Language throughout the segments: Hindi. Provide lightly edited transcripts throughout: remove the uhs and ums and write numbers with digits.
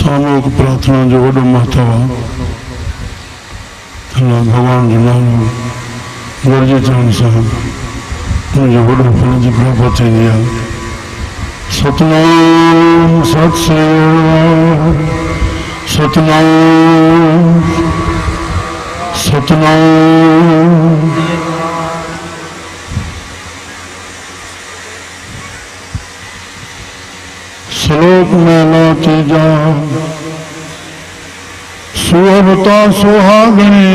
सामूहिक प्रार्थना जो वॾो महत्व आहे। भगवान जो नालो गॾिजी चवण सां उनजो वॾो फल जी प्राप्ति थींदी आहे। सतनाम सत श्री सतनाम सतनाम। श्लोक में लाती जा सुअवता सुहागणी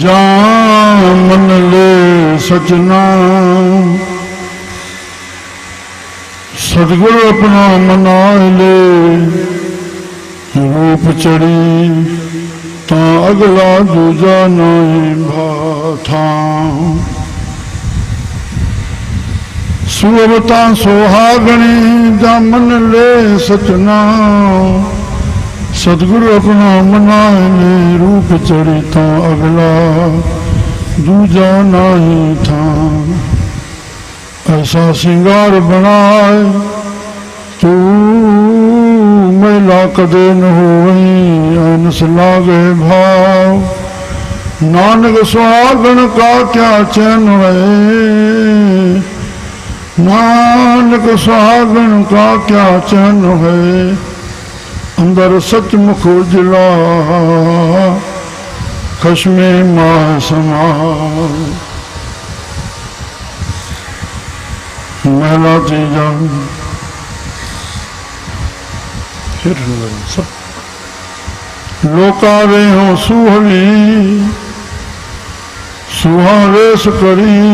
जा मन ले सजना सदगुरु अपना मनाए ले रूप चढ़ी ता अगला दूजा नहीं भाथा। सुअवता सुहागणी जा मन ले सचना सदगुरु अपना मनाए ले रूप चढ़ी ता अगला दूजा नहीं था। ऐसा सिंगार बनाए तू मैला कदे न होई अनस लागे भाव। नानक सुहागण का क्या चैन है नानक सुहागण का क्या चैन है। अंदर सचमुख उजला खश्मे माह समा। महिला तीजा फिर सब लोकावे हो सुहवी सुहावेश करी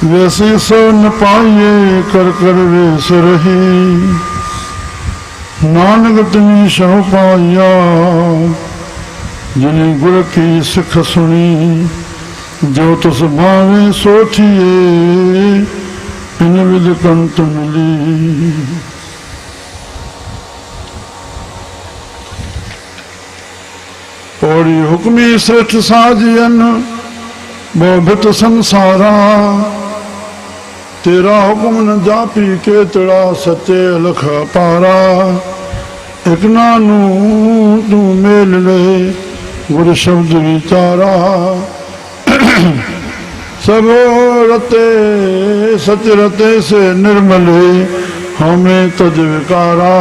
वैसे सो न पाइए कर कर वेश रही। नानक तुमी शह पाया जिन्हें गुर की सिख सुनी जो तुस भावे सो थिए इन विद कंत मिली। पौड़ी हुक्मी श्रेष्ठ साजियन बोभित संसारा तेरा हुक्म न जापी केतड़ा सच्चे लख पारा। एक नानू तू मेल ले गुर शब्द विचारा सब रते सच रते से निर्मले हमें तज विकारा।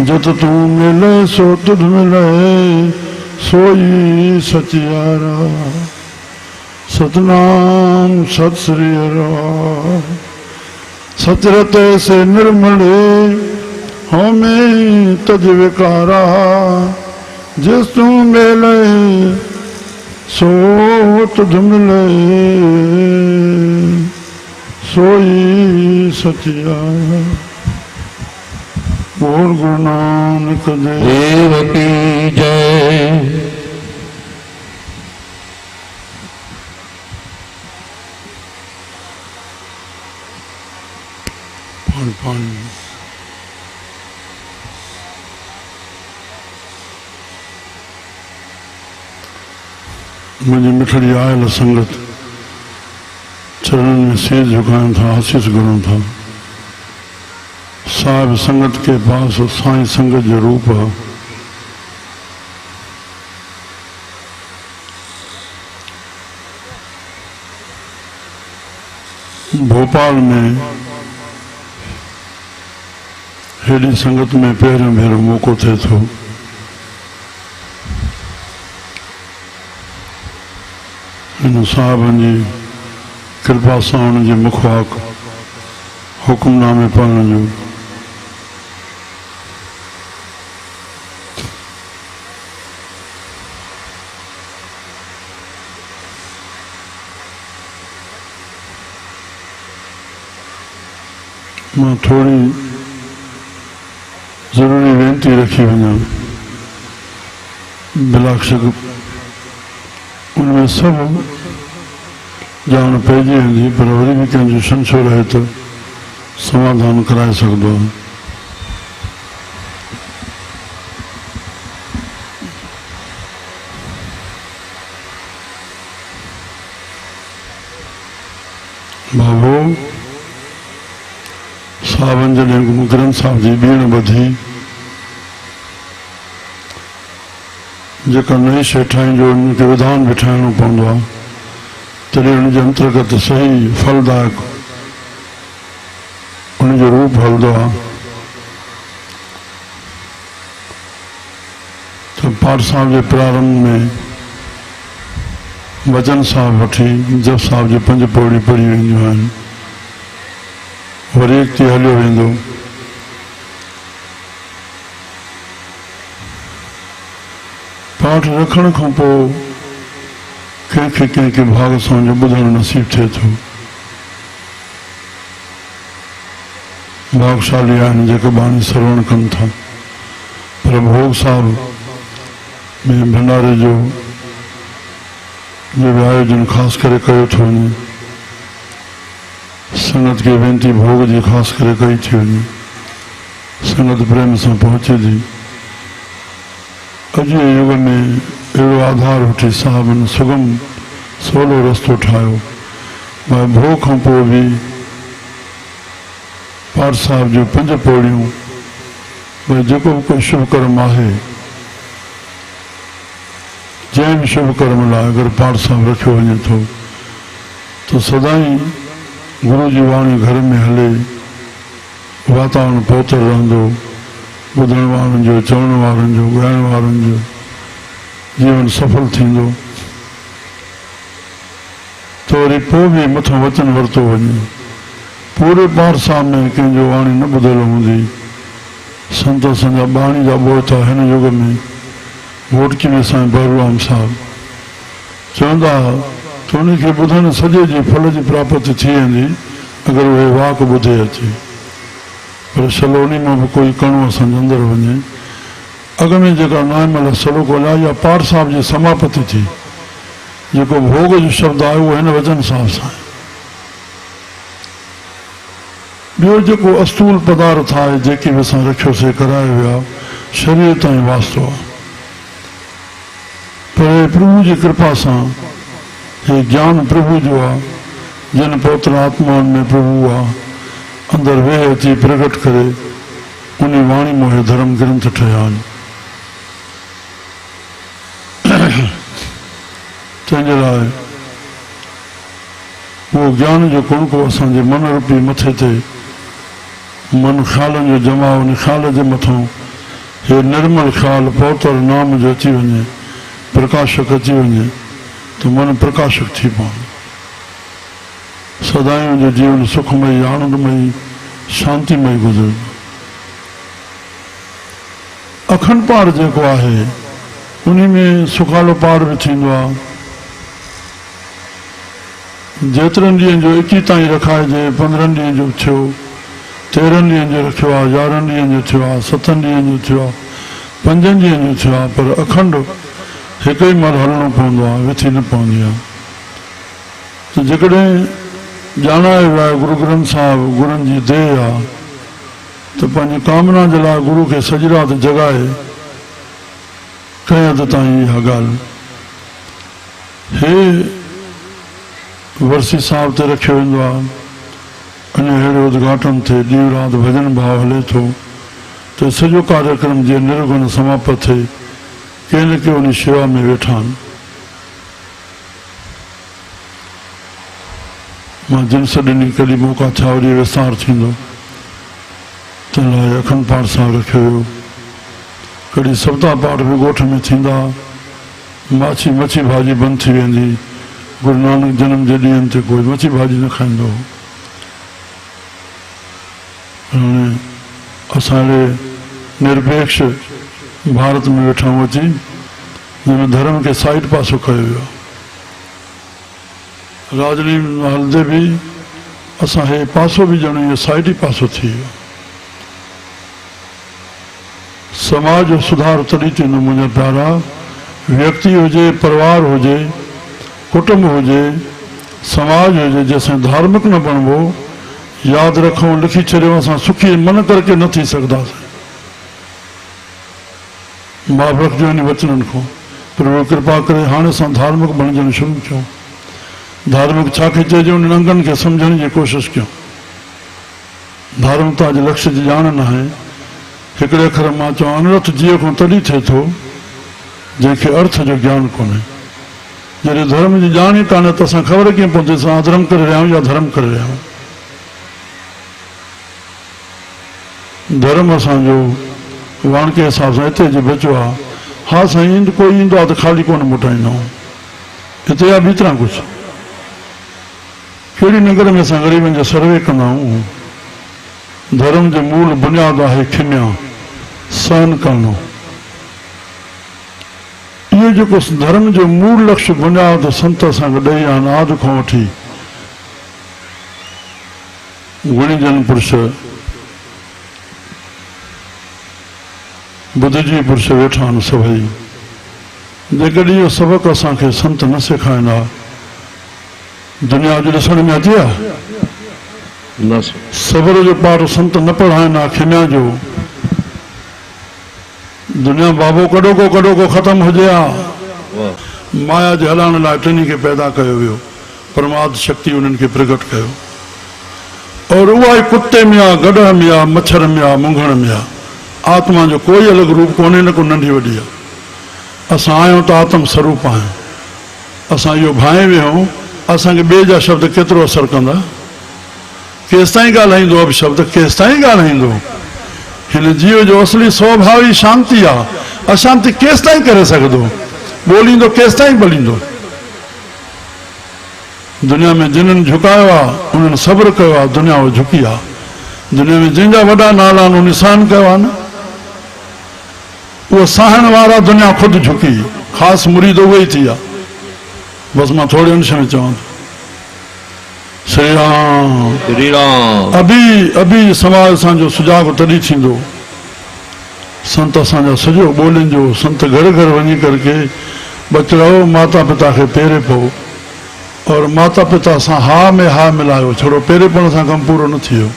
जत तू मिले सो तुझ मिले सोई सचियारा। सतनाम सत श्री सचरते से निर्मले हमें तज विकारा। जिस तू मिले सो तुझ मिले सोई सचियारा। बोल गुरु नानक देव की जय। मुझे मिठड़ी आयल संगत चरणन में शीश झुकाया था आशीष गुरु था। साहिब संगत के पास साईं संगत जो रूप है। भोपाल में हेड़ी संगत में पहिरियों भेरो मौको थे तो इन साहबन जी कृपा सां उन जे मुखवाक हुक्मनामे पढ़ण जो मां थोड़ी जरूरी वेनती रखी वञा। बिलाक्षक उनमें सब ॼाण पइजी वेंदी पर वरी बि कंहिंजो संशय रहे तो समाधान कराए सघंदो आहे। बाबू सावन जॾहिं गुरु ग्रंथ साहिब जी बीण ॿधी, जेका नई शइ ठाहींदो उनखे विधान बि ठाहिणो पवंदो आहे, तॾहिं उनजे अंतर्गत सही फलदायक उनजो रूप हलंदो आहे। त पाठ साहिब जे प्रारंभ में वचन साहिब वठी जप साहिब जी 5 पौड़ी पढ़ी वेंदियूं आहिनि, वरी एक थी हलियो वेंदो। पाठ रखण खां पोइ कंहिंखे कंहिंखे भाग सां जो ॿुधणु नसीब थिए थो। भागशाली आहिनि जेके बाणी श्रवण कनि था, पर भोग साहिब में भंडारे जो बि आयोजन ख़ासि करे कयो थो वञे। संगत खे वेनती भोग जी ख़ासि करे कई थी वञे, संगत प्रेम सां पहुचे थी। अॼु जे युग में अहिड़ो आधार वठी साहिबनि सुगम सवलो रस्तो ठाहियो। भाई भोग खां पोइ बि पाठ साहिब जूं 5 पौड़ियूं, भई जेको बि कोई शुभ कर्म आहे, जंहिं बि शुभ कर्म लाइ अगरि पाठ साहिब रखियो वञे थो त सदाई गुरु जी वाणी घर में हले, वातावरण पवित्र रहंदो, ॿुधण वारनि जो, चवण वारनि जो, ॻाइण वारनि जो जीवन सफल थींदो। त वरी पोइ बि मथां वचन वरितो वञे। पूरे पाठ साहिब में कंहिंजो वाणी न ॿुधल हूंदी। संत असांजा बाणी जा ॿोता हिन युग में घोटकी में साईं बहरूराम साहिब चवंदा त उनखे ॿुधण सॼे जे फल जी प्राप्ति थी वेंदी अगरि उहे वाक ॿुधे अचे, पर सलोनी मां बि कोई कणो असांजे अंदरि वञे। अॻ में जेका नायमल सलो ॻोल्हा या पाठ साहिब जी समापति थी, जेको भोग जो शब्द आहे उहो हिन वचन साहिब सां आहे। ॿियो जेको अस्तूल पदार्थ आहे जेके बि असां रखियोसीं कराए विया, शरीर ताईं वास्तो आहे, पर प्रभु जी कृपा सां हे ज्ञान प्रभु जो आहे, जिन पवित्र आत्माउनि में प्रभु आहे, अंदरि वेह अची प्रगट करे उन वाणी मोहे धर्म ग्रंथ ठहिया आहिनि। तंहिंजे लाइ उहो ज्ञान जो कुणको असांजे मन रूपी मथे ते, मन ख़्यालनि जो जमा, उन ख़्याल जे मथां हे निर्मल ख़्याल पवित्र नाम जो अची वञे, प्रकाशक अची वञे त मन प्रकाशक थी पवंदो। सदाईं जो जीवन सुखमयी, आनंदमयी, शांतिमयी गुज़रंदो। अखंड पाठ जेको आहे उन में सुखालो पाठ बि थींदो आहे। जेतिरनि ॾींहंनि जो 21 ताईं रखाइजे, 15 ॾींहंनि जो थियो, 13 ॾींहंनि जो रखियो आहे, 11 ॾींहंनि जो थियो आहे, 7 ॾींहंनि जो थियो आहे, 5 ॾींहंनि जो थियो आहे, पर अखंड हिकु ई महिल हलणो पवंदो आहे, विथी न पवंदी आहे। त जेकॾहिं ॼाणाए वियो आहे गुरु ग्रंथ साहिब गुरुनि जी देह आहे, त पंहिंजी कामना जे लाइ गुरु खे सॼी राति जगाए कंहिं हद ताईं इहा ॻाल्हि हे वर्सी साहिब ते रखियो वेंदो आहे। अञा अहिड़े उद्घाटन ते ॾींहुं राति भॼन भाव हले थो त सॼो कार्यक्रम जीअं निर्गुण समाप्त थिए, कंहिं न कंहिं उन शेवा में वेठा आहिनि। मां जिन्स ॾिनी, कॾहिं मौक़ा थिया वरी विस्तार थींदो, तंहिं लाइ अखंड पाठ साहिब रखियो हुयो। कॾहिं सप्ताह पाठ बि ॻोठ में थींदा, मच्छी भाॼी बंदि थी वेंदी। गुरु नानक जनम जे ॾींहंनि ते कोई मच्छी भाॼी न खाईंदो हो। हाणे असां निरपेक्ष भारत में वेठा आहियूं अची, जंहिंमें धर्म खे साइड पासो कयो वियो आहे। राजनीति हलंदे बि असां हे पासो बि ॼणो इहो साइड ई पासो थी वियो। समाज जो सुधार तॾहिं थींदो मुंहिंजा प्यारा, व्यक्ति हुजे, परिवार हुजे, कुटुंब हुजे, समाज हुजे, जंहिंसां धार्मिक न बणिबो, यादि रखूं, लिखी छॾियो, असां सुखी मन करके न थी सघंदासीं। मां रखिजो इन वचननि खां, पर उहो कृपा करे हाणे असां धार्मिक बणजणु शुरू कयूं। धार्मिक छा खे चइजे, उन अंगनि खे सम्झण जी कोशिशि कयूं। धर्म तो अॼु लक्ष्य जी ॼाण न आहे। हिकिड़े अखर मां चवां अनर्थ जीअ खां तॾहिं थिए थो जंहिंखे अर्थ जो ज्ञान कोन्हे। जॾहिं धर्म जी ॼाण ई कान्हे त असां ख़बर कीअं पवंदी असां अधर्म करे रहिया आहियूं या धर्म करे रहिया आहियूं। धर्म असांजो वाणके हिसाब सां हिते जे बचियो आहे। हा साईं कोई ईंदो आहे त ख़ाली कोन मोटाईंदा आहियूं। हिते आहे ॿी तरह कुझु। कहिड़ी नगर में असां ग़रीबनि जो सर्वे कंदा आहियूं। धर्म जो मूल बुनियाद आहे खिमिया सहन करणो। इहो जेको धर्म जो मूल लक्ष्य बुनियाद संत असांखे ॾेई आहिनि आदि खां वठी गुणीजन पुरुष बुद्धजी पुरुष वेठा आहिनि सभई। जेकॾहिं इहो सबक़ु असांखे संत न सेखारींदा दुनिया जो ॾिसण में अचे आहे। सबर जो पाठ संत न पढ़ाइनि आहे। खिमिया जो दुनिया बाबो कॾो को ख़तम हुजे आहे। माया जे हलाइण लाइ टिनी खे पैदा कयो वियो। परमात्मा शक्ति उन्हनि खे प्रगट कयो और उहा ई कुते में आहे, गॾह में आहे, मच्छर में आहे, मुंघण में आहे। आत्मा जो कोई अलॻि रूप कोन्हे न को नंढी वॾी आहे। असां आहियूं त आत्म स्वरूप आहियूं। असां इहो भाए वियूं असांखे ॿिए जा शब्द केतिरो असरु कंदा। केसि ताईं ॻाल्हाईंदो अब शब्द केसि ताईं ॻाल्हाईंदो। हिन जीव जो असली स्वभाव ई शांती आहे। अशांति केसि ताईं करे सघंदो। ॿोलींदो केसि ताईं ॿोलींदो। दुनिया में जिन्हनि झुकायो आहे उन्हनि सब्र कयो आहे। दुनिया उहो झुकी आहे। दुनिया में जंहिंजा वॾा नाला आहिनि उन सहन कयो आहे न। उहो सहण वारा दुनिया ख़ुदि झुकी। ख़ासि मुरीद उहो ई थी आहे। बसि मां थोरे अंश में चवां थो श्री राम श्री राम। अभी समाज असांजो सुजाॻ तॾहिं थींदो संत असांजा सॼो ॿोलियुनि जो संत घर घर वञी करके बचड़ो माता पिता खे पेरे पियो और माता पिता सां हा में हा मिलायो। छड़ो पेरेपण सां कमु पूरो न थियो।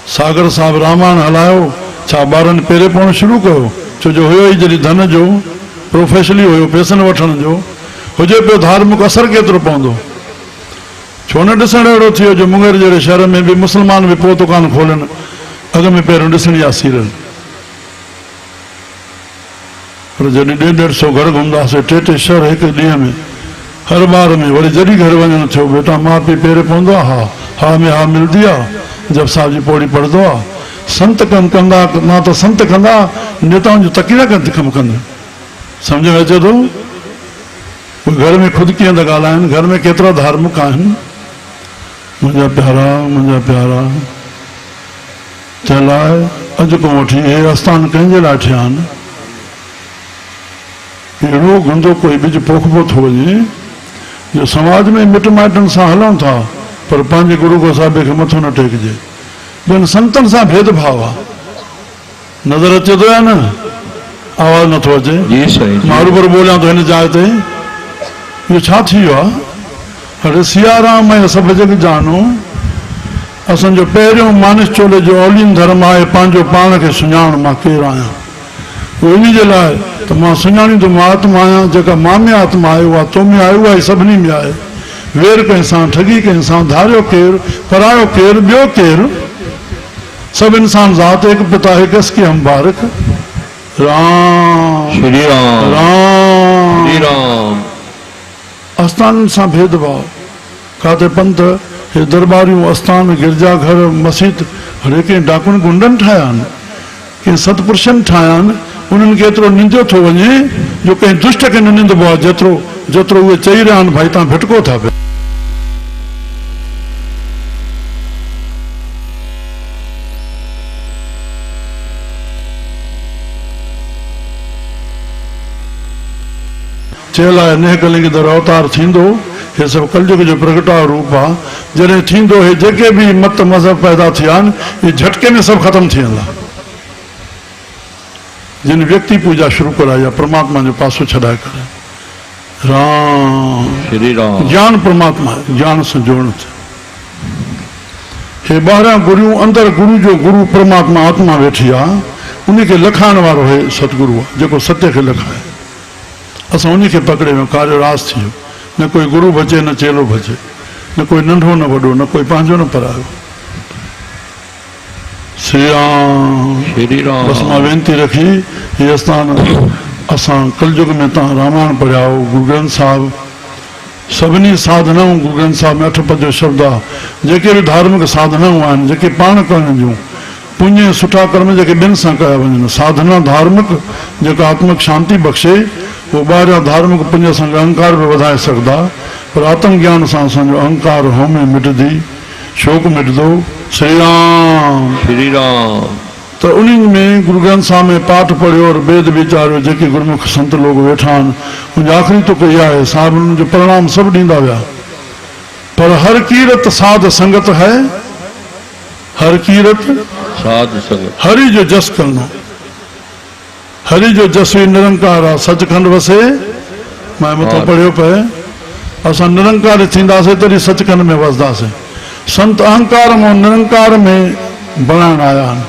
सागर साहिब रामायण हलायो छा ॿारनि पेरेपण शुरू कयो। छो जो हुयो ई जॾहिं धन जो प्रोफेशनली हुयो पैसनि वठण जो हुजे पियो धार्मिक असरु केतिरो पवंदो। छो न ॾिसणु अहिड़ो थियो जो मुंगेर जहिड़े शहर में बि मुस्लमान बि पोइ दुकान खोलनि। अॻ में पहिरियों ॾिसणी आहे सीरियल। पर जॾहिं 150 घर घुमंदासीं 3 शहर हिकु ॾींहं में हर ॿार में वरी जॾहिं घर वञणु थियो बेटा माउ पीउ पेरे पवंदो आहे। हा में हा मिलंदी आहे। जब साहिब जी पौड़ी पढ़ंदो आहे। संत कमु कंदा न त संत कंदा नेताउनि जो तकीरा कमु कंदा। सम्झ में अचे थो। घर में ख़ुदि कीअं था ॻाल्हाइनि। घर में केतिरा धार्मिक आहिनि। मुंहिंजा प्यारा तंहिं लाइ अॼु खां वठी हे आस्थान कंहिंजे लाइ थिया आहिनि। अहिड़ो गंदो कोई बिज पोखिबो थो वञे जो समाज में मिट माइटनि सां हलूं था पर पंहिंजे गुरू गो साहिब खे मथो न टेकजे। ॿियनि संतनि सां भेदभाव आहे। नज़र अचे थो या न। आवाज़ नथो अचे। मां रूबरू ॿोलियां थो हिन जाइ ते। इहो छा थी वियो आहे। अरे सियाराम ऐं सभु जग जानो। असांजो पहिरियों मानिस चोले जो औलीन धर्म आहे पंहिंजो पाण खे सुञाण मां केरु आहियां। उहो इन जे लाइ त मां सुञाणींदो मां आत्मा आहियां। जेका मां में आत्मा आहे उहा तो में आहे उहा ई सभिनी में आहे। वेर कंहिंसां ठगी कंहिंसां धारियो केरु परायो केरु ॿियो केरु। सभु इंसान ज़ात हिकु पिता हिकु के हम बारक। राम श्री राम राम श्री राम। आस्थान सां भेदभाव काथे पंथ हे दरबारियूं आस्थान गिरजा घर मस्जिद हर कंहिं डाकुनि गुंडनि ठाहिया आहिनि। कंहिं सतपुरुषनि ठाहिया आहिनि। उन्हनि खे एतिरो निंदियो थो वञे जो कंहिं दुष्ट खे न निंदबो आहे जेतिरो उहे चई रहिया आहिनि भाई तव्हां भिटको था पिया। चयल आहे नेह कलिंग दर अवतार थींदो। हे सभु कलयुग जो प्रगटाव रूप आहे। जॾहिं थींदो हे जेके बि मत मज़हब पैदा थिया आहिनि इहे झटके में सभु ख़तमु थी वेंदा। जिन व्यक्ति पूजा शुरू कराई आहे परमात्मा जो पासो छॾाए करे। राम श्री राम। ज्ञान परमात्मा ज्ञान सां जोड़ण थियो। हे 12 गुरुओं अंदरि गुरु जो गुरु परमात्मा आत्मा वेठी आहे। उनखे लखाइण वारो हे सतगुरु आहे जेको सत्य खे लखाए। असां उनखे पकड़े वियो कार्य रास थी वियो। न कोई गुरु बचे न चेलो बचे। न कोई नंढो न वॾो न कोई पंहिंजो न परायो। श्री राम श्री राम। बस मां वेनती रखी ये स्थान असां कलयुग में तव्हां रामायण पढ़िया हो, गुरु ग्रंथ साहिब सभिनी साधनाऊं गुरु ग्रंथ साहिब में 8 पद जो शब्द आहे। जेके बि धार्मिक साधनाऊं आहिनि जेके पाण करण जूं पुण्य सुठा कर्म जेके ॿियनि सां कया वञनि, साधना धार्मिक जेका आत्मिक शांति बख़्शे, वो ॿाहिरियां धार्मिक पुण्य असांजो अहंकार बि वधाए सघंदा, पर आत्मज्ञान सां असांजो अहंकार होमे मिटंदी, शोक मिटंदो। श्री राम श्री राम। तो उन्हीं में गुरु ग्रंथ साहिब में पाठ पढ़ियो और वेद विचारियो, जेके गुरुमुख संत लोग वेठा आहिनि। मुंहिंजो आख़िरी तुक इहा आहे, साहिब उन्हनि जो परिणाम सभु ॾींदा विया, पर हर कीरत साध संगत है, हर कीरत साध संगत, हरि जो जस करना, हरि जो जस ही निरंकार आहे, सचखंड वसे मैं मथो पढ़ियो पए। असां निरंकार थींदासीं तॾहिं सचखंड में वसदासीं। संत अहंकार में निरंकार में बणाइण आया आहिनि।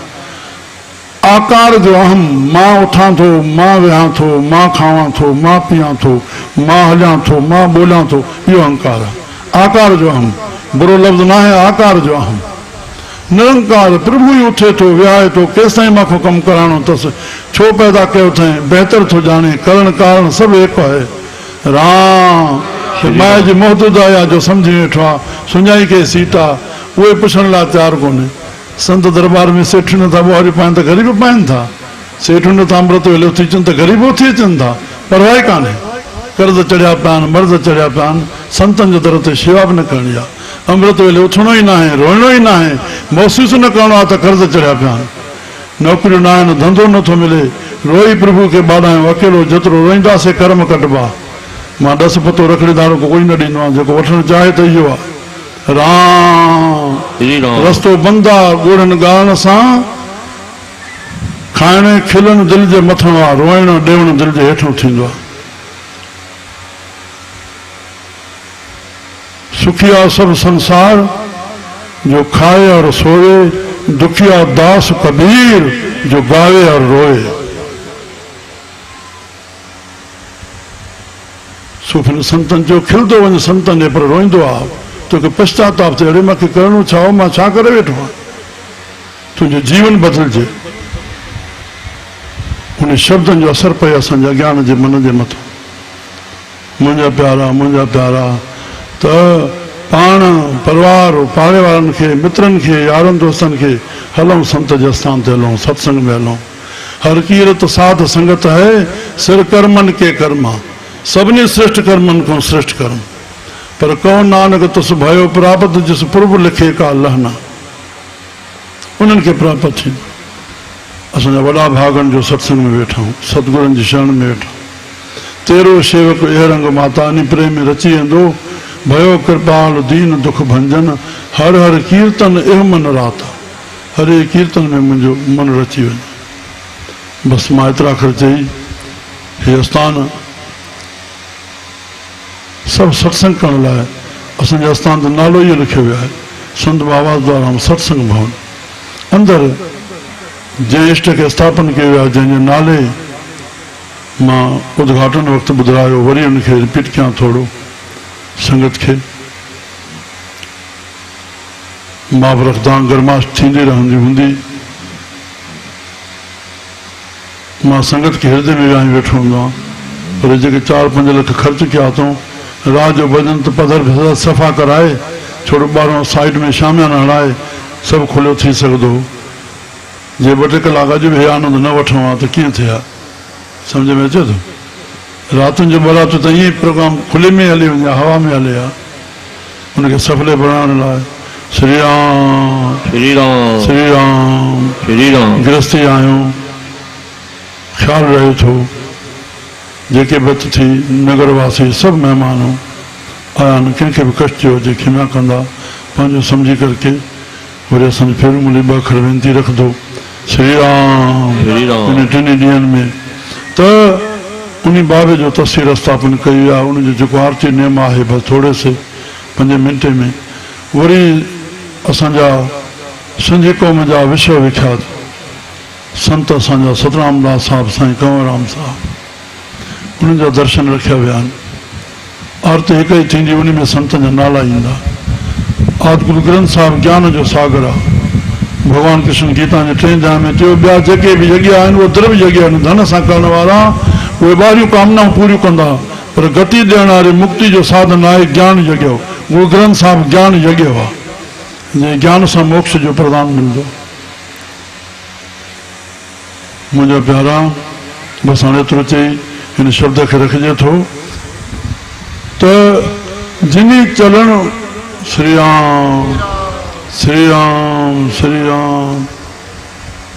आकार जो अहम, मां उठां थो, मां वेहां थो, मां खावां थो, मां पीआं थो, मां हलियां थो, मां ॿोलियां थो, इहो अहंकार आहे। आकार जो अहम बुरो लफ़्ज़ न आहे, आकार जो अहम। निरंकार प्रभु ही उठे थो, विहाए थो, केसिताईं मांखो कमु कराइणो अथसि, छो पैदा कयो अथई, बहितर थो ॼाणे, करण कारण सभु हिकु आहे। राम माए जी मोहदूद आया जो सम्झी वेठो आहे, सुञाई के सीट आहे, उहे पुछण लाइ तयारु कोन्हे। संत दरबार में सेठियूं नथा ॿुहारी पाइनि त ग़रीब पाइनि था, सेठियूं नथा अमृत वेले उथी अचनि त ग़रीब उथी अचनि था, परवाह कान्हे। कर्ज़ चढ़िया पिया आहिनि, मर्ज़ चढ़िया पिया आहिनि, संतनि जे दर ते शेवा बि न करणी आहे। अमृत वेले उथणो ई न आहे, रोइणो ई न आहे, महसूसु न करिणो आहे त कर्ज़ चढ़िया पिया आहिनि, नौकरियूं न आहिनि, धंधो नथो मिले, रोई प्रभु खे ॿाॾायूं अकेलो, जेतिरो रोईंदासीं कर्म कटबा। मां 10 पतो रखड़ी दारो को कोई न ॾींदो आहे, जेको वठणु चाहे त इहो आहे। राम रस्तो बंदि आहे ॻोड़नि ॻाल्हि सां, खाइण खिलण दिलि जे मथां आहे, रोइण ॾेवण दिलि जे हेठों थींदो आहे। सुखिया सब संसार जो खाए और सोए, दुखिया दास कबीर जो गावे और रोए। सुखिन संतन जो खिलंदो वञे संतन पर रोईंदो आहे, तोखे पश्चाताप थिए, अड़े मूंखे करिणो छा हो, मां छा करे वेठो आहियां। तुंहिंजो जीवन बदिलजे, उन शब्दनि जो असर पए असांजे अज्ञान जे मन जे मथां। मुंहिंजा प्यारा त पाण परिवार पाड़े वारनि खे, मित्रनि खे, यारनि दोस्तनि खे हलूं संत जे स्थान ते हलूं, सत्संग में हलूं। हर कीरत साध संगत है, सिर कर्मन के कर्मा, सभिनी श्रेष्ठ कर्मनि खां श्रेष्ठ कर्म। पर कौन नानक तुस भयो प्राप्त, जिस पूर्व लिखे का लहना, उन्हनि खे प्राप्त थींदो। असांजा वॾा भागनि जो सत्संग में वेठा आहियूं, सतगुरनि जी शरण में वेठा। तेरो सेवक ए रंग माता नि प्रेम में रची वेंदो, भयो कृपाल दीन दुख भंजन, हर हर कीर्तन एह मन राता, हरे कीर्तन में मुंहिंजो मन रची वञे। बसि मां एतिरा ख़र्च चई, हे आस्थान सभु सत्संग करण लाइ असांजे आस्थान ते नालो इहो लिखियो वियो आहे, संत बाबा द्वारा सत्संग भवन। अंदरि जंहिं इष्ट खे स्थापन कयो वियो आहे, जंहिंजे नाले मां उद्घाटन वक़्तु ॿुधायो, वरी उनखे रिपीट कयां थोरो संगत खे। मां बि रखंदा, गरमाश थींदी रहंदी हूंदी, मां संगत खे हृदय में विहारे वेठो हूंदो आहियां, पर जेके 4-5 लख ख़र्च कया अथऊं, रात जो भॼन त पधर सफ़ा कराए, छोड़ो ॿाहिरों साइड में शामियाना हणाए, सभु खुलियो थी सघंदो। जे 2-3 कलाक अॼु बि हे आनंद न वठिणो आहे त कीअं थिए, सम्झ में अचे थो। रातुनि जो बरात त ईअं प्रोग्राम खुले में हली वञे, हवा में हले आहे, उनखे सफले बणाइण लाइ। श्री राम श्री राम श्री राम श्री राम। गृहस्थी आहियूं, ख़्यालु रहे थो, जेके बि थी नगरवासी सभु महिमान आया आहिनि, कंहिंखे बि कष्ट जो हुजे खिमा कंदा, पंहिंजो सम्झी करके वरी असांजे फेरू मिली 2 अखर वेनती रखंदो। श्री राम इन 3 ॾींहंनि में त उन बाबे जो तस्वीर स्थापन कई आहे, उनजो जेको आरती नियम आहे, बसि थोरे से 5 मिंटे में। वरी असांजा सिंधी क़ौम जा विश्व विख्यात संत असांजा सतराम दास साहिब, साईं कंवरराम साहिब, उन्हनि जा दर्शन रखिया विया आहिनि। आरती हिकु ई थींदी, उन में संतनि जा नाला ईंदा। आदि गुरु ग्रंथ साहिब ज्ञान जो सागर आहे, भगवान कृष्ण गीता जे 3 अध्याय में चयो ॿिया जेके बि यज्ञ आहिनि उहे द्रव्य यज्ञ आहिनि, धन सां करण वारा उहे ॿाहिरियूं कामनाऊं पूरियूं कंदा, पर गति ॾियण वारे मुक्ति जो साधन आहे ज्ञान यज्ञ। गुरु ग्रंथ साहिब ज्ञान यज्ञ आहे, जंहिं ज्ञान सां मोक्ष जो प्रदान मिलंदो। मुंहिंजा प्यारा, बसि हाणे एतिरो चई हिन शब्द खे रखिजे थो त जिनी चलण श्री राम श्री राम श्री राम।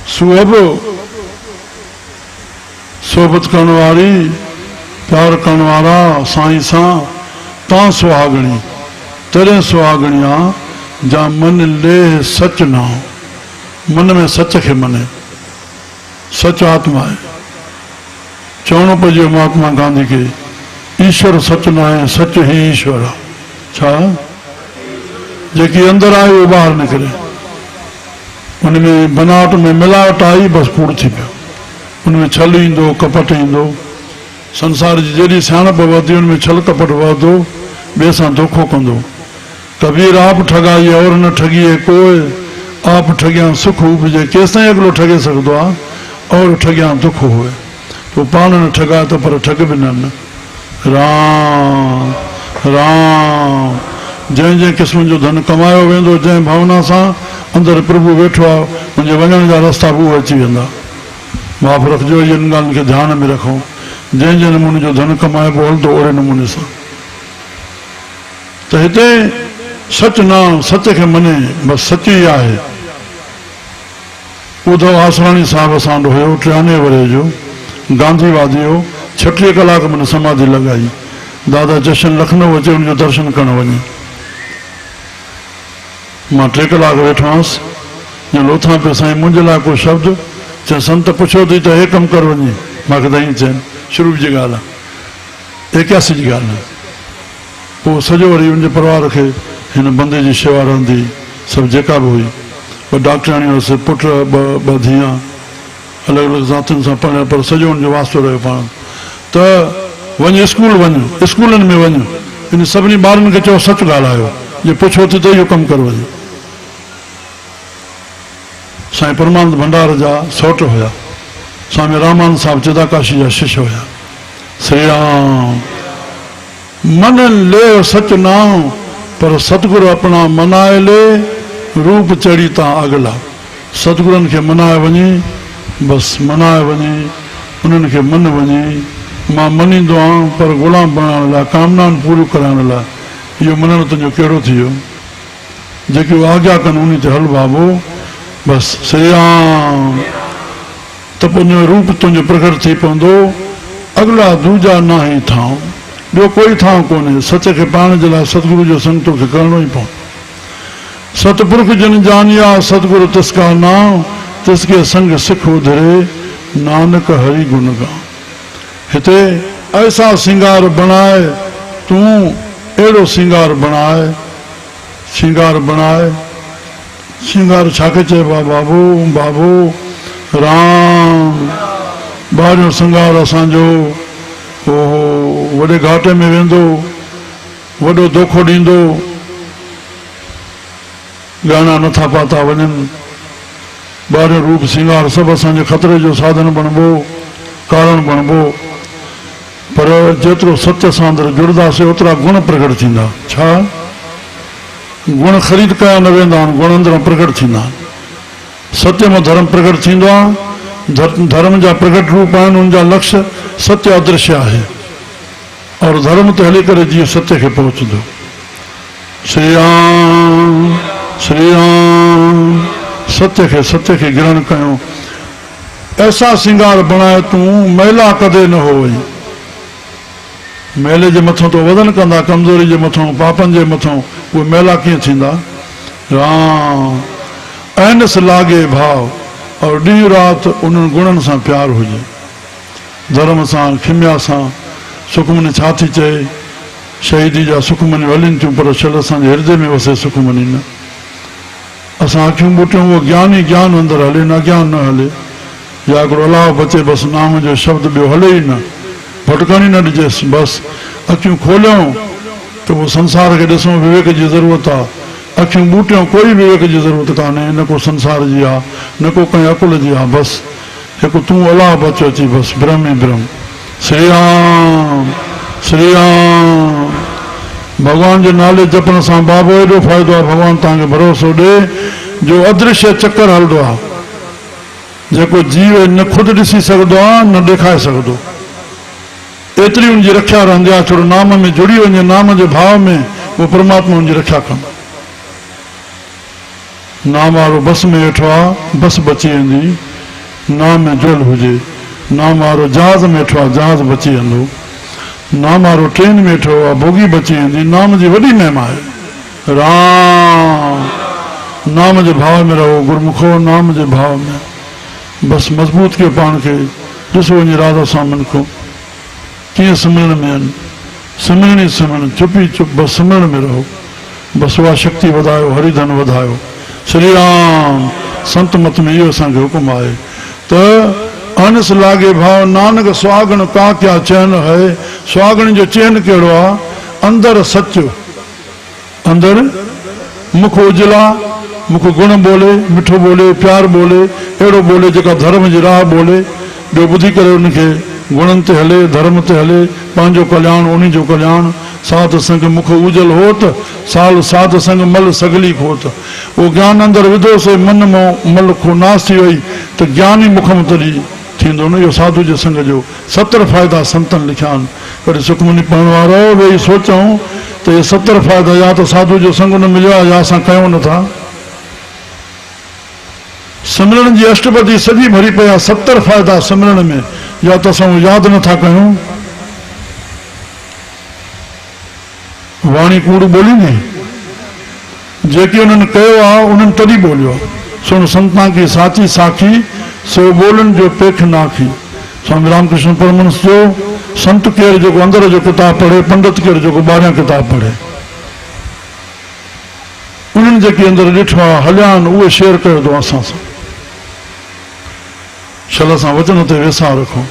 सुअब सोबत करण वारी प्यार करण वारा साईं सां तां सुहागणी तॾहिं सुहागणी आहे जा मन ले सच ना, मन में सच खे मने, सच आत्मा है। चवणो पइजे महात्मा गांधी के ईश्वर सच न आहे, सच ही ईश्वर आहे। छा जेकी अंदर आहे उहो ॿाहिरि निकिरे, उनमें बनावट में मिलावट आई बसि कूड़ थी पियो, उनमें छल ईंदो कपट ईंदो। संसार जी जेॾी सियाणप वधी उनमें छल कपट वधंदो, ॿिए सां धोखो कंदो। कबीर आप ठगाई और न ठगिए कोई, आप ठगिया सुख उपजे। केसिताईं अॻिलो ठगे सघंदो आहे, और ठगिया दुख हुए तो पाण न ठगा तो पर ठग बि न। राम राम। जंहिं जंहिं क़िस्म जो धन कमायो वेंदो, जंहिं भावना सां अंदरि प्रभु वेठो आहे, मुंहिंजे वञण जा रस्ता बि उहे अची वेंदा। माफ़ रखिजो, इन ॻाल्हियुनि खे ध्यान में रखो। जंहिं जंहिं नमूने जो धन कमाइबो हलंदो ओड़े नमूने सां। त हिते सच नाम, सच खे मने, बसि सच ई आहे। उद्धव आसराणी साहिब असांजो हुयो, 93 वरे जो, गांधीवादी हो। 36 कलाक मन समाधि लॻाई। दादा जशन लखनऊ अचे उनजो दर्शन करण वञे। मां 3 कलाक वेठो हुअसि, जो लोथां पियो साईं मुंहिंजे लाइ को शब्द। चए संत पुछो अथई त हे कमु कर वञे। मूंखे त ईअं चयनि, शुरू जी ॻाल्हि आहे, 81 जी ॻाल्हि आहे। पोइ सॼो वरी उनजे परिवार खे हिन बंदे जी शेवा रहंदी, सभु जेका बि हुई। ॿ डॉक्टराणी हुअसि, पुट, ॿ धीअ, अलॻि अलॻि ज़ातियुनि सां पढ़ियल, पर सॼो हुनजो वास्तो रहियो पाण। त वञ स्कूल, वञ स्कूलनि में वञ, इन सभिनी ॿारनि खे चओ सच ॻाल्हायो, जे पुछो थी त इहो कमु कर वञे। साईं परमानंद भंडार जा सौट हुया, स्वामी रामानंद साहिब चिदाकाशी जा शिष्य हुया। श्री राम। मन ले सच नाम, पर सतगुरु अपना मनाए ले, रूप चढ़ी ता अगला। सतगुरनि खे मनाए वञे, बसि मनाए वञे, उन्हनि खे मन वञे। मां मञींदो आहियां, पर ग़ुलाम बणाइण लाइ, कामनाऊं पूरियूं कराइण लाइ। इहो मञणु तुंहिंजो कहिड़ो थी वियो? जेके आज्ञा कनि उन ते हल बाबो, बसि। श्री राम। त पोइ उनजो रूप तुंहिंजो प्रकट थी पवंदो। अगला दूजा ना ही थां, ॿियो कोई थां कोन्हे। सच खे पाइण जे लाइ सतगुरु जो संग तोखे करिणो ई पवंदो। सतपुरुष जिन जानिया सतगुरु तिसका नाम, तिसके संग सिख उधरे, नानक हरि गुण गा। हिते ऐसा सिंगार बनाए तूं, अहिड़ो सिंगार बनाए, सिंगार बनाए। सिंगार छाखे चइबो आहे बाबू? बाबू राम। ॿाहिरियों सिंगार असांजो ओहो वॾे घाटे में वेंदो, वॾो धोखो ॾींदो, गहना नथा पाता वञनि, ॿाहिरियों रूप सिंगार सभु असांजे ख़तरे जो साधन बणिबो, कारण बणिबो। पर जेतिरो सत्य सां अंदरि जुड़ंदासीं ओतिरा गुण प्रकट थींदा। छा गुण ख़रीद कया न वेंदा आहिनि, गुण अंदरि प्रकट थींदा आहिनि। सत्य में धर्म प्रकट थींदो आहे। धर्म जा प्रकट रूप आहिनि, उनजा लक्ष्य सत्य अदृश्य आहे, और धर्म ते हली करे जीअं सत्य खे पहुचंदो। श्री राम श्री राम। सत्य खे ग्रहण कयो। ऐसा सिंगार बणाए तूं, मैला कदे न हो वई। मेले जे मथां तो वदन कंदा, कमज़ोरी जे मथां, पापनि जे मथां, उहे मेला कीअं थींदा? राम। ऐनस लागे भाव, और ॾींहुं राति उन्हनि गुणनि सां प्यार हुजे, धर्म सां, खिमिया सां। सुखमनी छा थी चए? शहीदी जा सुखमनियूं हलनि थियूं, पर छल असांजे हृदय में वसे सुखमनी न। असां अखियूं ॿुटियूं, उहो ज्ञान ई ज्ञान अंदरि हले, न ज्ञान न हले। या हिकिड़ो अलाह बचे, बसि नाम जो शब्द ॿियो हले ई न, भटकण ई न ॾिजेसि। बसि अखियूं खोलियूं त उहो संसार खे ॾिसूं, विवेक जी ज़रूरत आहे। अखियूं बूटियों कोई विवेक की जरूरत कान्हे, न को संसार जी आ, न को कहीं अकुल जी आ, बस एक तू अलाह बचो अची, बस ब्रह्म ही ब्रह्म। श्री राम श्री राम। भगवान के नाले जपण से बाबो एडो फायदो है, भगवान तक भरोसो दे जो अदृश्य चक्कर हलदो है, जो जीव न खुद दिसी सकदो है न दिखाए सकदो, एतरी उनकी रक्षा रहंदी आहे। थोड़ो नाम में जुड़ी वने, नाम के भाव में वो परमात्मा उनकी रक्षा कर। नाम वारो बस में वेठो आहे, बस बची वेंदी। नाम में जुल हुजे, नाम वारो जहाज में वेठो आहे, जहाज बची वेंदो। नाम वारो ट्रेन में वेठो आहे, बोगी बची वेंदी। नाम जी वॾी महिमा है। राम नाम के भाव में रहो, गुरमुखो नाम के भाव में बस मजबूत कयो पान के। ॾिसो वञे राधा स्वामिन को कीअं सिमरन में आहिनि, सिमरन ही सिमरन, चुपी चुप बस सिमरन में रहो, बस उहा शक्ति वधायो, हरिधन वधायो। श्री राम संत मत में इहो असांखे हुकुम आहे त अनस लागे भाव नानक सुहागण का क्या चैन है। सुहागण जो चैन कहिड़ो आहे? अंदर सच, अंदर मुख उजला, मुख गुण बोले, मिठो बोले, प्यार बोले, अहिड़ो बोले जेका धर्म जी राह बोले, ॿियो ॿुधी करे उनखे गुणन ते हले, धर्म ते हले, पंहिंजो कल्याण उन्हीं जो कल्याण। साध संग मुख उजल होत, साल साध संग मल सगली खोत। वो ज्ञान अंदर विधो से मन मों मल खो नास थी वई, तो ज्ञानी मुखम तरी थींदो न। इहो साधु जे संग जो 70 फ़ाइदा संतन लिखिया आहिनि। कॾहिं सुखमनी पढ़ण वारो वेही सोचूं त इहे 70 फ़ाइदा या तो साधु जो संग न मिलियो आहे या असां कयूं नथा। सिमरन जी अष्टपदी सॼी भरी पिया 70 फ़ाइदा सिमरन में, या तो असां यादि नथा कयूं। वाणी कूड़ बोली नहीं, जेकी उन्होंने कयो आहे उन्हनि तॾहिं बोलियो आहे। सुन संतां की साची साखी, सो बोलन जो पेख नाखी। स्वामी रामकृष्ण परमहंस जो संत केर जो अंदर जो किताब पढ़े, पंडित केर जो 12 किताब पढ़े, उन्हनि जेकी अंदर ॾिठो आहे हलिया आहिनि उहे शेयर कयो अथऊं असां सां। शल सां वचन ते वेसा रखो।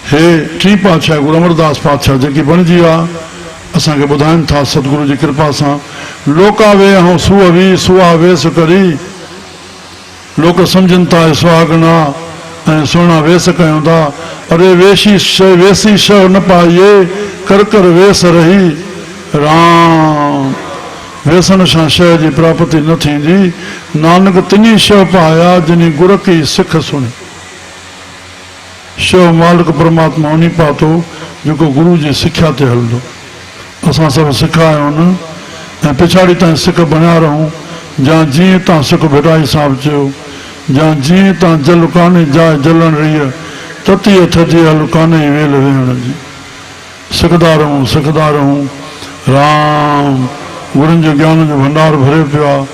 हे टी पातशाह गुरु अमरदास पातशाह जेकी बणिजी आहे असांखे ॿुधाइनि था सतगुरु जी कृपा सां। लोका वे ऐं सुह वी सुहा वेस करी, लोक सम्झनि था सुहागना ऐं सुहिणा वेस कयूं था। अरे वेसी शव न पाइए, कर कर वेस रही। राम वेसन सां शइ जी प्राप्ति न थींदी। नानक तिनी शव पाया जिनी गुर की सिख सुणी। शव मालिक परमात्मा उन्हीं पातो जेको गुरु जी सिख्या ते हलंदो। असां सभु सिख आहियूं न, ऐं पिछाड़ी ताईं सिख बणिया रहूं। जा जीअं तव्हां सिख भेटाई साहिब चयो, जा जीअं तव्हां जल कान्हे जाइ जलण रही, तती थजे हल कान्हे वेल वेहण जी। सिखदा रहूं सिखदा रहूं। राम गुरुनि जो ज्ञान जो भंडार भरे पियो आहे।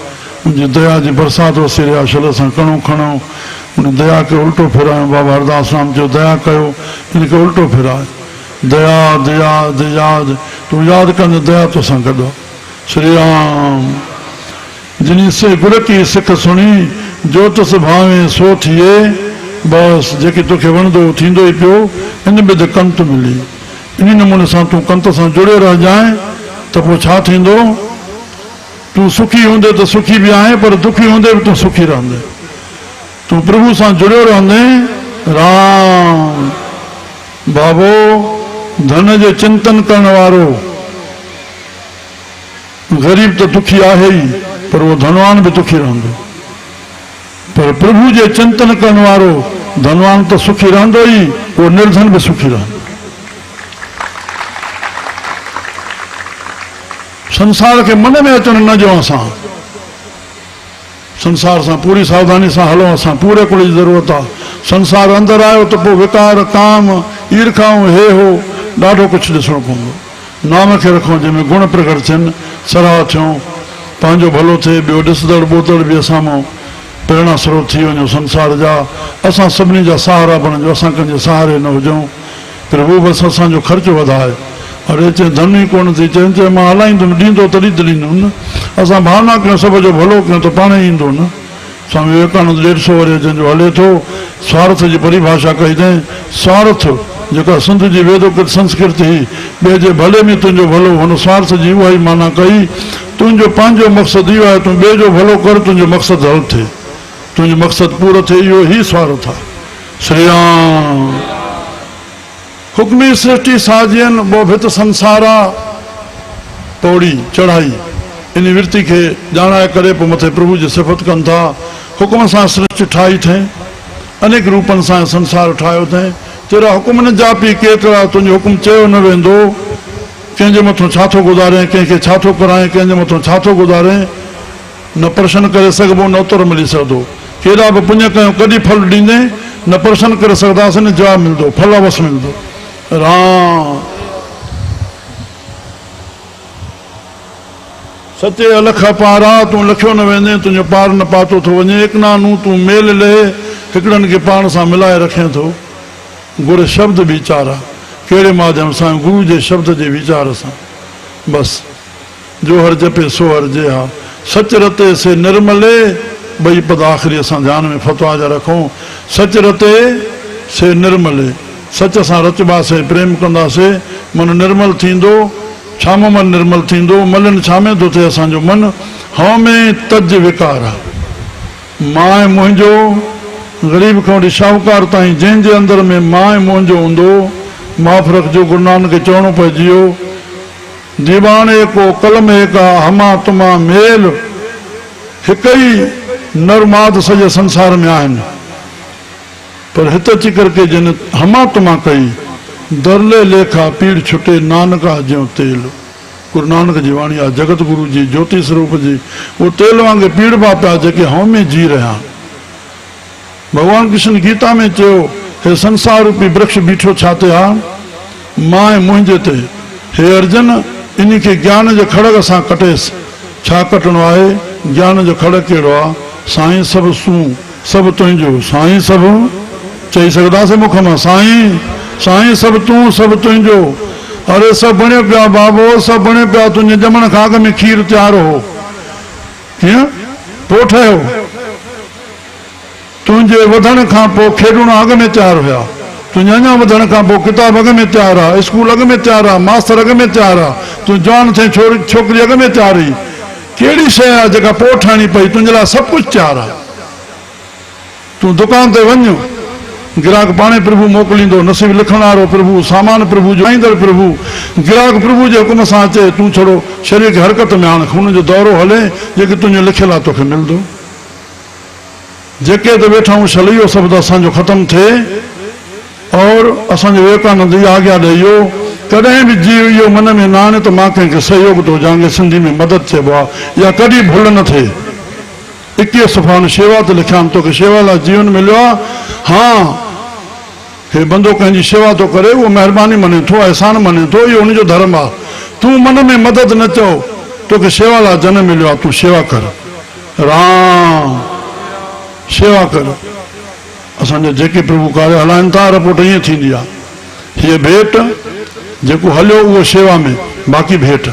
उनजी दया जी बरसाति वसी रहिया। शल सां कणो खणो, उन दया खे उल्टो फिरायूं। बाबा हरदास राम जो दया कयो, इनखे उल्टो फिराए। दया दया दया तूं यादि कंदे दया तोसां गॾु आहे। श्री राम जिनी से गुर की सिख सुणी, जो तुस भावे सो थिए। बसि जेकी तोखे वणंदो थींदो ई पियो। इन बिद कंत मिली। इन नमूने सां तूं कंत सां जुड़ियो रहिजांइ त पोइ छा थींदो? तूं सुखी हूंदे त सुखी बि आहे, पर दुखी हूंदे बि तूं सुखी रहंदे। तूं प्रभु सां जुड़ियो रहंदे। राम बाबो धन जो चिंतन करण वारो गरीब तो दुखी आहे ही, पर वो धनवान भी दुखी रहंदो। पर प्रभु जे चिंतन करण वारो धनवान तो सुखी रहंदो ही, वो निर्धन भी सुखी रहंदो। संसार के मन में अचण न जो असां। संसार सां पूरी सावधानी सां हलो। असां पूरे कुल जी ज़रूरत आहे। संसार अंदर आयो तो पोइ विकार काम ईर्खाऊं हे हो ॾाढो कुझु ॾिसणो पवंदो। नाम खे रखूं जंहिंमें गुण प्रगट थियनि, सराह थियूं, पंहिंजो भलो थिए। ॿियो ॾिसंदड़ ॿोतड़ बि असां मां प्रेरणा स्रोत थी वञो संसार जा। असां सभिनी जा सहारा बणिजो। असां कंहिंजे सहारे न हुजूं। प्रभु बसि असांजो ख़र्चु वधाए। अरे चए धन ई कोन थी चए, चए मां हलाईंदुमि ॾींदो तॾहिं त ॾींदुमि न। असां भावना कयूं सब जो भलो कयूं त पाण ई ईंदो न। स्वामी विवेकानंद 150 वरे जंहिंजो हले थो, स्वार्थ जी परिभाषा कई अथई। स्वार्थ जेका सिंध जी वेदोकृत संस्कृत ही, ॿिए जे भले में तुंहिंजो भलो, हुन स्वार्थ जी उहा ई माना कई तुंहिंजो पंहिंजो मक़सदु इहो आहे, तूं ॿिए जो भलो कर, तुंहिंजो मक़सदु हल थिए, तुंहिंजो मक़सदु पूरो थिए, इहो ई स्वार्थ आहे। श्री राम। हुक्मी सृष्टि साजियन बोभित संसारा, पौड़ी चढ़ाई इन वृत्ति के ॼाणाए करे पोइ मथे प्रभु जी सिफ़त कनि था। हुकुम सां सृष्टि ठाही अथई, अनेक रूपनि सां संसार ठाहियो अथई। तेरा हुकुम न जापी केतिरा, तुंहिंजो हुकुम चयो न वेंदो। कंहिंजे मथां छा थो गुज़ारे, कंहिंखे छा थो कराए, कंहिंजे मथां छा थो गुज़ारे, न प्रशन करे सघिबो, न उत्तर मिली सघंदो। केॾा बि पुञ कयूं कॾहिं फल ॾींदे, न प्रशन करे सघंदासीं, न जवाबु मिलंदो, फल अवसि मिलंदो। राम। सचे अलख पारा, तूं लखियो न वेंदे, तुंहिंजो पार न पातो थो वञे। एकनानू तूं मेल ले, हिकिड़नि खे पाण सां मिलाए रखे थो। गुर शब्द वीचारा, कहिड़े माध्यम सां? गुरु जे शब्द जे वीचार सां। बसि जो हर जपे सो हर जे हा। सच रते से निर्मले, ॿई पद आख़िरी असां ध्यान में फतवा जा रखूं। सच रते से निर्मले, सच सां रचबासीं, प्रेम कंदासीं, मन निर्मल थींदो। छा में मन निर्मल थींदो? मलन छा में थो थिए असांजो मन? हाँ में तज विकार आहे। मां मुंहिंजो, ग़रीब खां वठी शाहूकार ताईं जंहिंजे अंदर में मां मुंहिंजो हूंदो, माफ़ रखिजो, गुरु नानक खे चवणो पइजियो। दीवान एको कलम एका, हमा तुमा मेल, हिकु ई नरमाद सॼे संसार में आहिनि, पर हिते अची करके जिन हमा तुमा कई, दरले लेखा पीड़ छुटे, नानका ज्यों तेल। गुरु नानक जी वाणी आहे, जगत गुरु जी ज्योति स्वरूप जी, वो तेल वांगे पीड़ पा पिया जेके हव में जी रहिया। भगवान कृष्ण गीता में चयो, हे संसार रूपी वृक्ष बीठो छा ते आहे? मां मुंहिंजे ते। हे अर्जुन, इन खे ज्ञान जे खड़ग सां कटेसि। छा कटणो आहे? ज्ञान जो खड़ग कहिड़ो आहे? साईं सभु सूं, सभु तुंहिंजो। साईं सभु चई सघंदासीं मुख मां? साईं, साईं सभु तूं, सभु तुंहिंजो। अरे सभु बणियो पिया बाबो, सभु बणियो पिया, तुंहिंजे ॼमण खां अॻु में खीर तयारु हो, कीअं पोइ ठहियो। तुंहिंजे वधण खां पोइ खेॾणो अॻु में तयारु हुया, तुंहिंजे अञा वधण खां पोइ किताब अॻु में तयारु आहे, स्कूल अॻु में तयारु आहे, मास्तर अॻु में तयारु आहे, तूं जवान थिए छोकिरी अॻु में तयारु हुई। कहिड़ी शइ आहे जेका पोइ ठाहिणी पई? तुंहिंजे लाइ सभु कुझु तयारु आहे। तूं दुकान ते वञ, गिराक पाणे प्रभु मोकिलींदो, नसीब लिखण वारो प्रभु, सामान प्रभु जो आईंदड़ प्रभु, गिराक प्रभु जे हुकुम सां अचे। तूं छड़ो शरीर खे हरकत में आण, खून जो दौरो हले, जेके तुंहिंजो लिखियलु आहे तोखे मिलंदो। जेके त वेठा आहियूं छलइयो शब्द असांजो ख़तमु थिए, और असांजो विवेकानंद जी आज्ञा ॾे, इहो कॾहिं बि जीव इहो मन में न आणे त मां कंहिंखे सहयोग थो, जंहिंखे सिंधी में मदद चइबो आहे, या कॾहिं भुल न थिए। 21 सुफ़ा शेवा ते लिखिया आहिनि, तोखे शेवा लाइ जीवन मिलियो आहे। हाँ, हे बंदो कंहिंजी शेवा थो करे, उहो महिरबानी मञे थो, एहसान मञे थो, इहो हुनजो धर्म आहे। तूं मन में मदद न चओ, तोखे शेवा लाइ जनम मिलियो आहे, तूं शेवा कर। राम, शेवा कर। असांजा जेके प्रभु कार्य हलाइनि था, रिपोर्ट ईअं थींदी आहे, हीअ भेंट जेको हलियो उहो शेवा में, बाक़ी भेंट।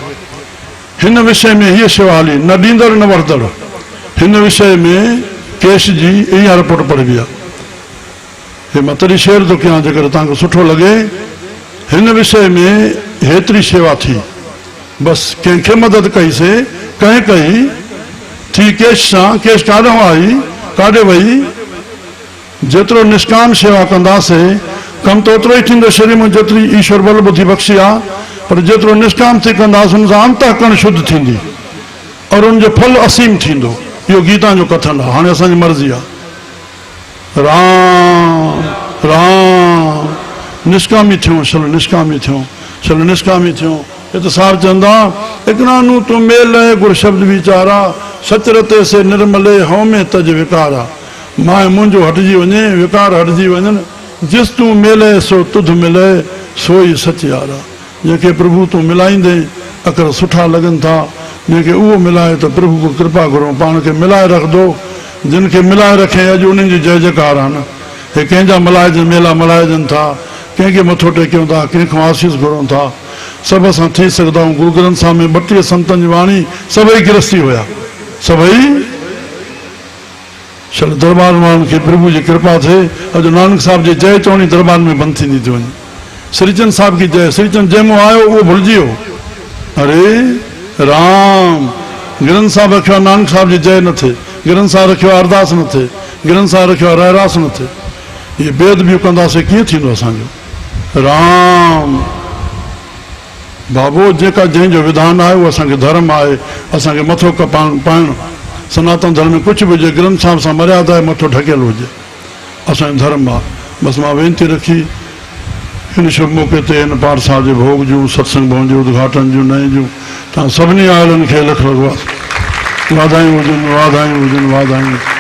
हिन विषय में हीअ शेवा हली, न ॾींदड़ न वठंदड़। हिन विषय में केश जी इहा रिपोर्ट पढ़बी आहे। हे मां तॾहिं शेयर थो कयां, जेकर तव्हांखे सुठो लॻे। हिन विषय में हेतिरी शेवा थी, बसि कंहिंखे मदद कईसीं, कंहिं कई थी केश सां। केश काॾों आई, काॾे वई? जेतिरो निष्काम शेवा कंदासीं, कमु त ओतिरो ई थींदो शरीर में, जेतिरी ईश्वर बल बुद्धि बख़्शी आहे। पर जेतिरो निष्काम थी कंदासीं, हुन सां अंतःकरण शुद्ध थींदी, और उनजो फल असीम थींदो। इहो गीता जो कथन आहे, हाणे असांजी मर्ज़ी आहे। राम राम, निष्कामी थियूं, चलो निष्कामी थियूं, चलो निष्कामी थियूं। हिते साहिब चवंदा, एकनानू तूं मेल गुर शब्द वीचारा, सच रते से निर्मले, हव में तज विकारा। मां मुंहिंजो हटिजी वञे, विकार हटिजी वञनि, जिस तूं मिले सो तुध मिले, सो ई सच यारा। जंहिंखे प्रभु तूं मिलाईंदे अकर सुठा लॻनि था, जंहिंखे उहो मिलाए त प्रभु को कृपा करो, पाण खे मिलाए रखंदो। जिन खे मिलाए रखे अॼु उन्हनि जी जय जयकार आहे न। हे कंहिंजा मल्हाइजनि, मेला मल्हाइजनि था, कंहिंखे मथो टेकियूं था, कंहिंखां आशीष घुरूं था। सभु असां थी सघंदा आहियूं। गुरु ग्रंथ साहिब में 32 संतनि जी वाणी सभई गृहस्थी हुया, सभई। चलो दरबार वारनि खे प्रभु जी कृपा थिए। अॼु नानक साहिब जी जय चवणी दरबार में बंदि थींदी थी वञे। श्रीचंद साहिब की जय, श्रीचंद जंहिं मां आयो उहो भुलिजी वियो। अरे राम, ग्रंथ साहिब रखियो आहे नानक साहिब जी जय न थिए, ग्रंथ साहिब रखियो आहे अरदास न थिए, ग्रंथ साहिब रखियो आहे रहरास न थिए, ये बेदबियूं कंदासीं कीअं थींदो असांजो? राम बाबो जेका जंहिंजो विधान आहे उहो असांखे धर्म आहे, असांखे मथो पाइणु सनातन धर्म में कुझु बि हुजे ग्रंथ साहिब सां मर्यादा आहे, मथो ढकियलु हुजे, असांजो धर्म आहे। बसि मां वेनती रखी हिन शुभ मौक़े ते हिन पाठ साहिब जे भोग जूं सत्संग भवन जे उद्घाटन जूं नए जूं तव्हां सभिनी आयलनि खे लख लख वाधायूं हुजनि, वाधायूं हुजनि, वाधायूं।